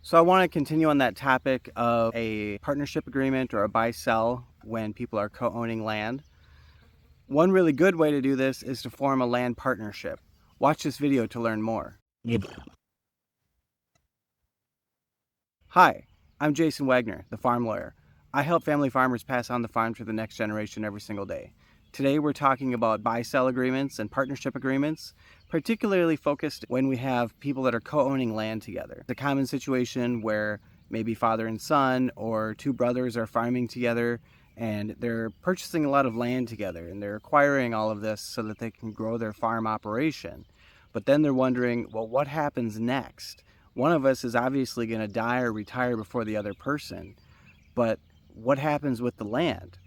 So I want to continue on that topic of a partnership agreement or a buy-sell when people are co-owning land. One really good way to do this is to form a land partnership. Watch this video to learn more. Hi, I'm Jason Wagner, the farm lawyer. I help family farmers pass on the farm to the next generation every single day. Today we're talking about buy-sell agreements and partnership agreements, particularly focused when we have people that are co-owning land together. It's a common situation where maybe father and son or two brothers are farming together and they're purchasing a lot of land together and they're acquiring all of this so that they can grow their farm operation. But then they're wondering, well, what happens next? One of us is obviously going to die or retire before the other person, but what happens with the land?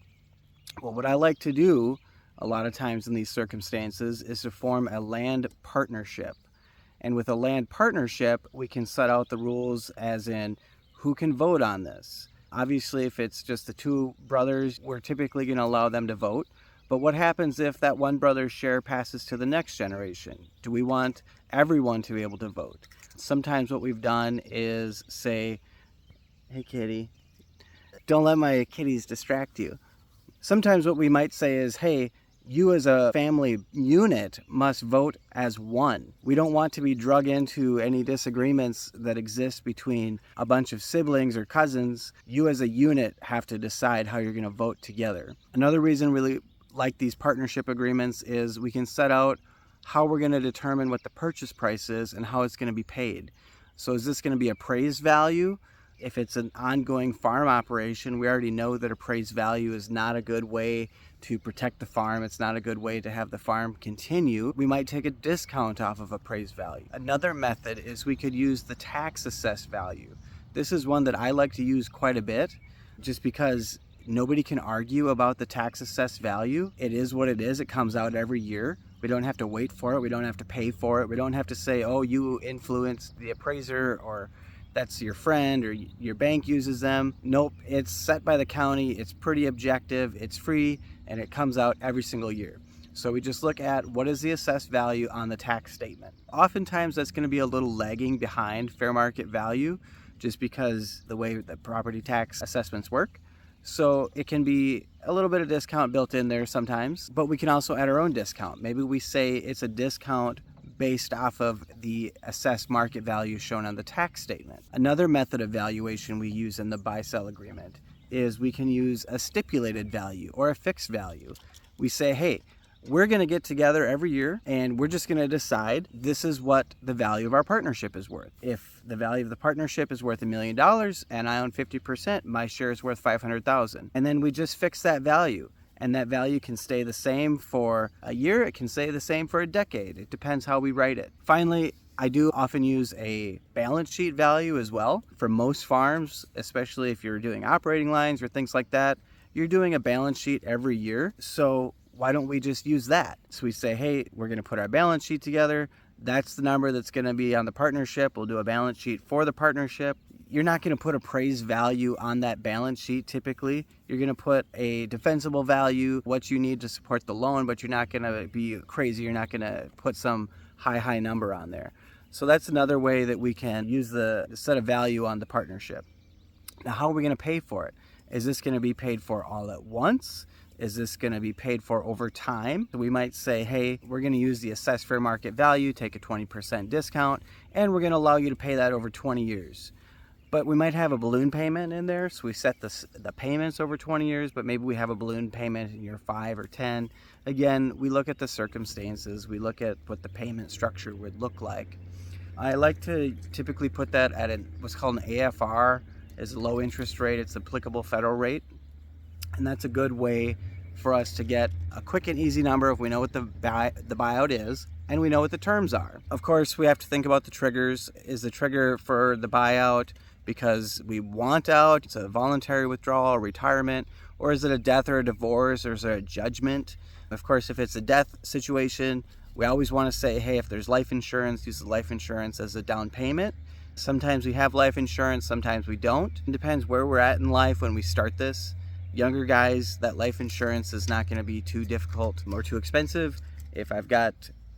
Well, what I like to do a lot of times in these circumstances is to form a land partnership. And with a land partnership, we can set out the rules as in who can vote on this. Obviously, if it's just the two brothers, we're typically going to allow them to vote. But what happens if that one brother's share passes to the next generation? Do we want everyone to be able to vote? Sometimes what we've done is say, hey kitty, don't let my kitties distract you. Sometimes what we might say is, hey, you as a family unit must vote as one. We don't want to be drug into any disagreements that exist between a bunch of siblings or cousins. You as a unit have to decide how you're going to vote together. Another reason we like these partnership agreements is we can set out how we're going to determine what the purchase price is and how it's going to be paid. So is this going to be appraised value? If it's an ongoing farm operation, we already know that appraised value is not a good way to protect the farm. It's not a good way to have the farm continue. We might take a discount off of appraised value. Another method is we could use the tax assessed value. This is one that I like to use quite a bit just because nobody can argue about the tax assessed value. It is what it is. It comes out every year. We don't have to wait for it. We don't have to pay for it. We don't have to say, oh, you influenced the appraiser or that's your friend or your bank uses them. Nope, it's set by the county. It's pretty objective. It's free and it comes out every single year. So we just look at what is the assessed value on the tax statement. Oftentimes that's going to be a little lagging behind fair market value just because the way that property tax assessments work. So it can be a little bit of discount built in there sometimes, but we can also add our own discount. Maybe we say it's a discount based off of the assessed market value shown on the tax statement. Another method of valuation we use in the buy-sell agreement is we can use a stipulated value or a fixed value. We say, hey, we're going to get together every year and we're just going to decide this is what the value of our partnership is worth. If the value of the partnership is worth $1 million and I own 50%, my share is worth $500,000. And then we just fix that value. And that value can stay the same for a year. It can stay the same for a decade. It depends how we write it. Finally, I do often use a balance sheet value as well. For most farms, especially if you're doing operating lines or things like that, you're doing a balance sheet every year. So why don't we just use that? So we say, hey, we're going to put our balance sheet together. That's the number that's going to be on the partnership. We'll do a balance sheet for the partnership. You're not going to put appraised value on that balance sheet typically. You're going to put a defensible value, what you need to support the loan, but you're not going to be crazy. You're not going to put some high number on there. So that's another way that we can use the set of value on the partnership. Now, how are we going to pay for it? Is this going to be paid for all at once? Is this going to be paid for over time? We might say, hey, we're going to use the assessed fair market value, take a 20% discount, and we're going to allow you to pay that over 20 years. But we might have a balloon payment in there, so we set the payments over 20 years, but maybe we have a balloon payment in year 5 or 10. Again, we look at the circumstances. We look at what the payment structure would look like. I like to typically put that at what's called an AFR, is a low interest rate. It's the applicable federal rate. And that's a good way for us to get a quick and easy number if we know what the buyout is and we know what the terms are. Of course, we have to think about the triggers. Is the trigger for the buyout because we want out, it's a voluntary withdrawal, retirement, or is it a death or a divorce, or is there a judgment? Of course, if it's a death situation, we always want to say, hey, if there's life insurance, use the life insurance as a down payment. Sometimes we have life insurance, sometimes we don't. It depends where we're at in life when we start this. Younger guys, that life insurance is not going to be too difficult or too expensive. If I've got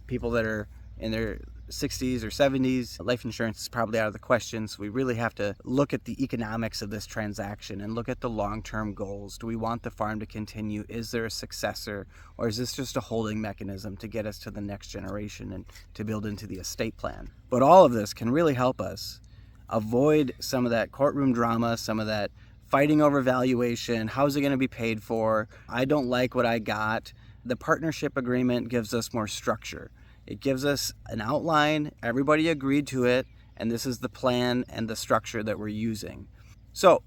people that are in their 60s or 70s, life insurance is probably out of the question. So we really have to look at the economics of this transaction and look at the long-term goals. Do we want the farm to continue? Is there a successor? Or is this just a holding mechanism to get us to the next generation and to build into the estate plan? But all of this can really help us avoid some of that courtroom drama, some of that fighting over valuation. How's it going to be paid for? I don't like what I got. The partnership agreement gives us more structure. It gives us an outline, everybody agreed to it, and this is the plan and the structure that we're using. So,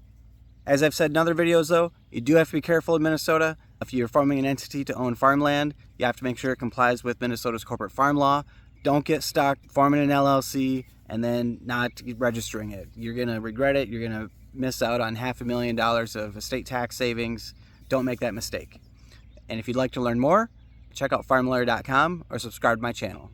as I've said in other videos though, you do have to be careful in Minnesota. If you're forming an entity to own farmland, you have to make sure it complies with Minnesota's corporate farm law. Don't get stuck forming an LLC and then not registering it. You're gonna regret it. You're gonna miss out on $500,000 of estate tax savings. Don't make that mistake. And if you'd like to learn more, check out farmlawyer.com or subscribe to my channel.